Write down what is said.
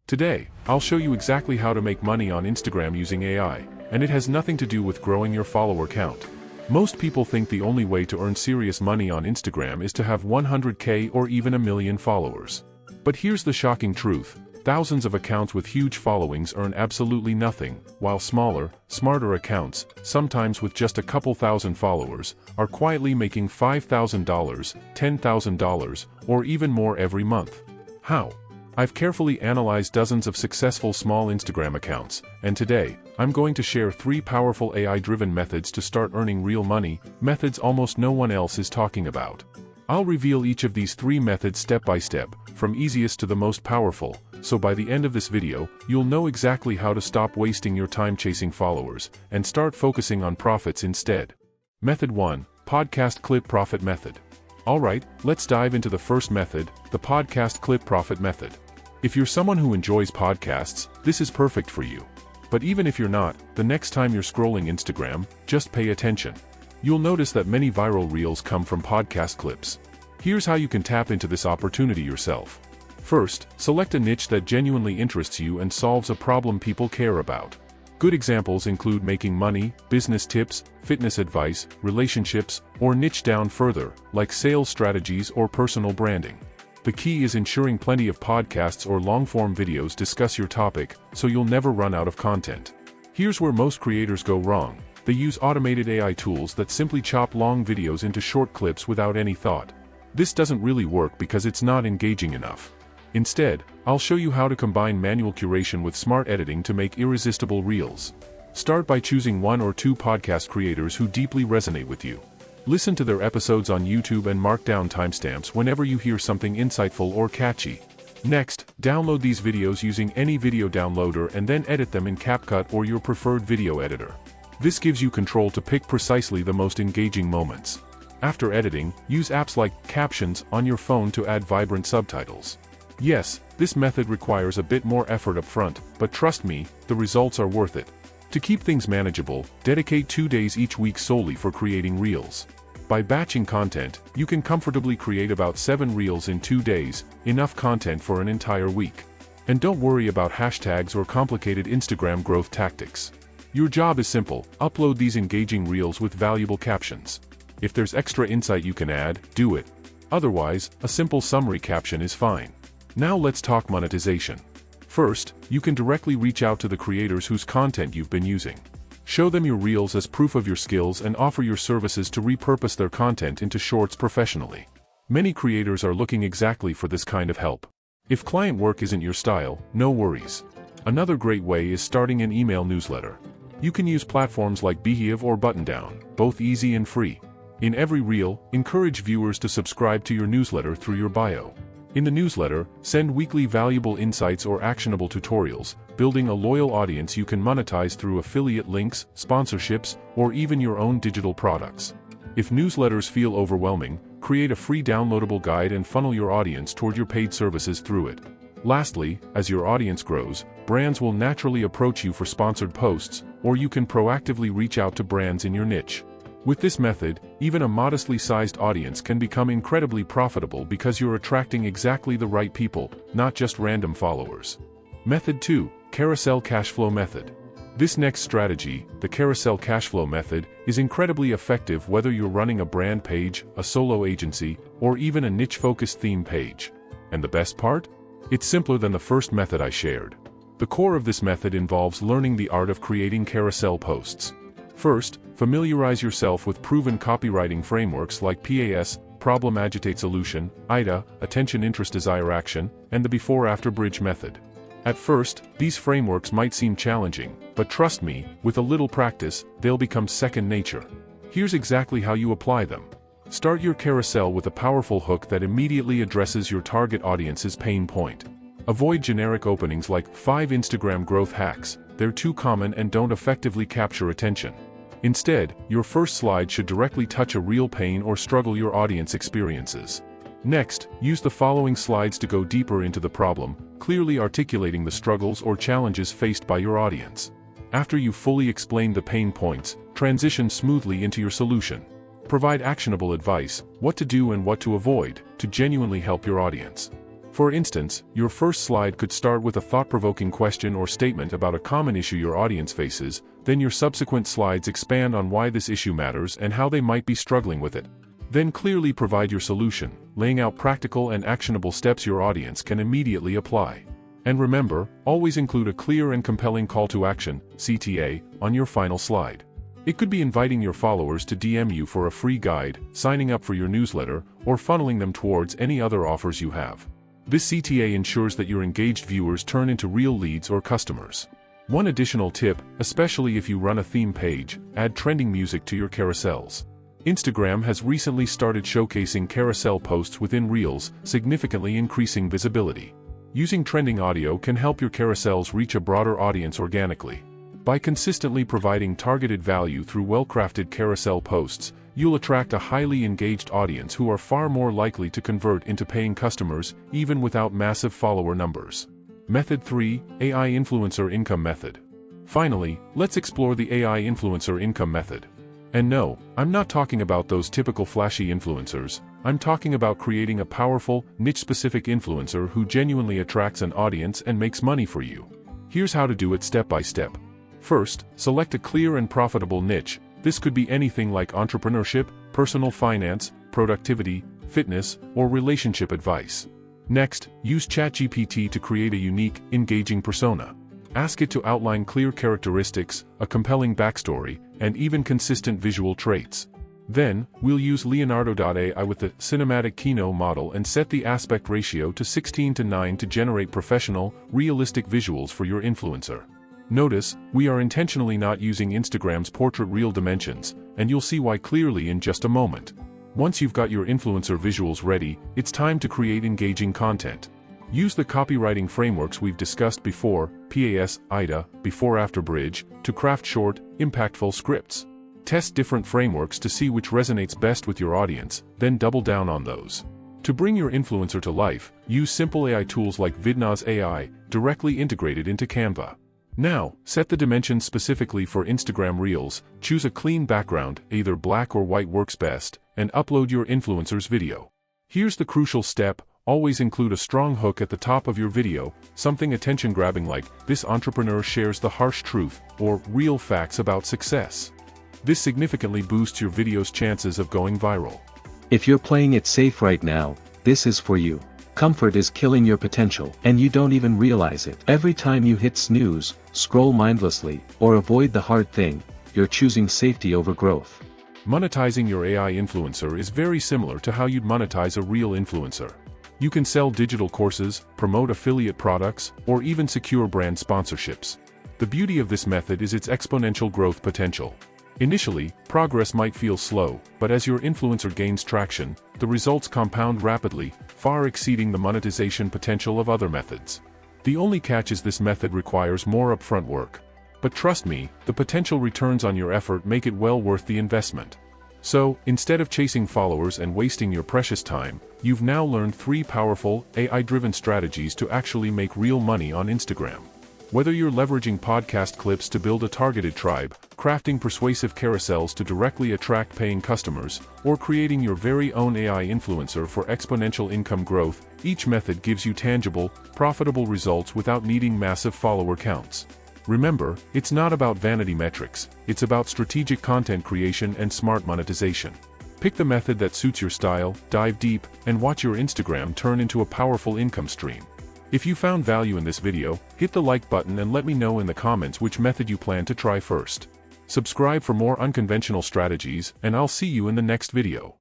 Today, I'll show you exactly how to make money on Instagram using AI, and it has nothing to do with growing your follower count. Most people think the only way to earn serious money on Instagram is to have 100K or even a million followers. But here's the shocking truth. Thousands of accounts with huge followings earn absolutely nothing, while smaller, smarter accounts, sometimes with just a couple thousand followers, are quietly making $5,000, $10,000, or even more every month. How? I've carefully analyzed dozens of successful small Instagram accounts, and today, I'm going to share 3 powerful AI-driven methods to start earning real money, methods almost no one else is talking about. I'll reveal each of these 3 methods step by step, from easiest to the most powerful, so by the end of this video, you'll know exactly how to stop wasting your time chasing followers, and start focusing on profits instead. Method 1, Podcast Clip Profit Method. Alright, let's dive into the first method, the Podcast Clip Profit Method. If you're someone who enjoys podcasts, this is perfect for you. But even if you're not, the next time you're scrolling Instagram, just pay attention. You'll notice that many viral reels come from podcast clips. Here's how you can tap into this opportunity yourself. First, select a niche that genuinely interests you and solves a problem people care about. Good examples include making money, business tips, fitness advice, relationships, or niche down further, like sales strategies or personal branding. The key is ensuring plenty of podcasts or long-form videos discuss your topic, so you'll never run out of content. Here's where most creators go wrong. They use automated AI tools that simply chop long videos into short clips without any thought. This doesn't really work because it's not engaging enough. Instead, I'll show you how to combine manual curation with smart editing to make irresistible reels. Start by choosing 1 or 2 podcast creators who deeply resonate with you. Listen to their episodes on YouTube and mark down timestamps whenever you hear something insightful or catchy. Next, download these videos using any video downloader and then edit them in CapCut or your preferred video editor. This gives you control to pick precisely the most engaging moments. After editing, use apps like Captions on your phone to add vibrant subtitles. Yes, this method requires a bit more effort up front, but trust me, the results are worth it. To keep things manageable, dedicate 2 days each week solely for creating reels. By batching content, you can comfortably create about 7 reels in 2 days, enough content for an entire week. And don't worry about hashtags or complicated Instagram growth tactics. Your job is simple: upload these engaging reels with valuable captions. If there's extra insight you can add, do it. Otherwise, a simple summary caption is fine. Now let's talk monetization. First, you can directly reach out to the creators whose content you've been using. Show them your reels as proof of your skills and offer your services to repurpose their content into shorts professionally. Many creators are looking exactly for this kind of help. If client work isn't your style, no worries. Another great way is starting an email newsletter. You can use platforms like Behave or Buttondown, both easy and free. In every reel, encourage viewers to subscribe to your newsletter through your bio. In the newsletter, send weekly valuable insights or actionable tutorials, building a loyal audience you can monetize through affiliate links, sponsorships, or even your own digital products. If newsletters feel overwhelming, create a free downloadable guide and funnel your audience toward your paid services through it. Lastly, as your audience grows, brands will naturally approach you for sponsored posts, or you can proactively reach out to brands in your niche. With this method, even a modestly sized audience can become incredibly profitable because you're attracting exactly the right people, not just random followers. Method 2, Carousel Cashflow Method. This next strategy, the Carousel Cashflow Method, is incredibly effective whether you're running a brand page, a solo agency, or even a niche-focused theme page. And the best part? It's simpler than the first method I shared. The core of this method involves learning the art of creating carousel posts. First, familiarize yourself with proven copywriting frameworks like PAS, Problem Agitate Solution, IDA, Attention Interest Desire Action, and the Before-After Bridge method. At first, these frameworks might seem challenging, but trust me, with a little practice, they'll become second nature. Here's exactly how you apply them. Start your carousel with a powerful hook that immediately addresses your target audience's pain point. Avoid generic openings like 5 Instagram growth hacks. They're too common and don't effectively capture attention. Instead, your first slide should directly touch a real pain or struggle your audience experiences. Next, use the following slides to go deeper into the problem, clearly articulating the struggles or challenges faced by your audience. After you've fully explained the pain points, transition smoothly into your solution. Provide actionable advice, what to do and what to avoid, to genuinely help your audience. For instance, your first slide could start with a thought-provoking question or statement about a common issue your audience faces, then your subsequent slides expand on why this issue matters and how they might be struggling with it. Then clearly provide your solution, laying out practical and actionable steps your audience can immediately apply. And remember, always include a clear and compelling call to action, CTA, on your final slide. It could be inviting your followers to DM you for a free guide, signing up for your newsletter, or funneling them towards any other offers you have. This CTA ensures that your engaged viewers turn into real leads or customers. One additional tip, especially if you run a theme page, add trending music to your carousels. Instagram has recently started showcasing carousel posts within Reels, significantly increasing visibility. Using trending audio can help your carousels reach a broader audience organically. By consistently providing targeted value through well-crafted carousel posts, you'll attract a highly engaged audience who are far more likely to convert into paying customers, even without massive follower numbers. Method 3, AI Influencer Income Method. Finally, let's explore the AI Influencer Income Method. And no, I'm not talking about those typical flashy influencers. I'm talking about creating a powerful, niche-specific influencer who genuinely attracts an audience and makes money for you. Here's how to do it step by step. First, select a clear and profitable niche. This could be anything like entrepreneurship, personal finance, productivity, fitness, or relationship advice. Next, use ChatGPT to create a unique, engaging persona. Ask it to outline clear characteristics, a compelling backstory, and even consistent visual traits. Then, we'll use Leonardo.ai with the cinematic Kino model and set the aspect ratio to 16:9 to generate professional, realistic visuals for your influencer. Notice, we are intentionally not using Instagram's portrait reel dimensions, and you'll see why clearly in just a moment. Once you've got your influencer visuals ready, it's time to create engaging content. Use the copywriting frameworks we've discussed before, PAS, IDA, Before-After Bridge, to craft short, impactful scripts. Test different frameworks to see which resonates best with your audience, then double down on those. To bring your influencer to life, use simple AI tools like Vidnaz AI, directly integrated into Canva. Now, set the dimensions specifically for Instagram Reels, choose a clean background, either black or white works best, and upload your influencer's video. Here's the crucial step. Always include a strong hook at the top of your video, something attention-grabbing like, "This entrepreneur shares the harsh truth," or "Real facts about success." This significantly boosts your video's chances of going viral. If you're playing it safe right now, this is for you. Comfort is killing your potential, and you don't even realize it. Every time you hit snooze, scroll mindlessly, or avoid the hard thing, you're choosing safety over growth. Monetizing your AI influencer is very similar to how you'd monetize a real influencer. You can sell digital courses, promote affiliate products, or even secure brand sponsorships. The beauty of this method is its exponential growth potential. Initially, progress might feel slow, but as your influencer gains traction, the results compound rapidly, far exceeding the monetization potential of other methods. The only catch is this method requires more upfront work. But trust me, the potential returns on your effort make it well worth the investment. So, instead of chasing followers and wasting your precious time, you've now learned 3 powerful, AI-driven strategies to actually make real money on Instagram. Whether you're leveraging podcast clips to build a targeted tribe, crafting persuasive carousels to directly attract paying customers, or creating your very own AI influencer for exponential income growth, each method gives you tangible, profitable results without needing massive follower counts. Remember, it's not about vanity metrics, it's about strategic content creation and smart monetization. Pick the method that suits your style, dive deep, and watch your Instagram turn into a powerful income stream. If you found value in this video, hit the like button and let me know in the comments which method you plan to try first. Subscribe for more unconventional strategies, and I'll see you in the next video.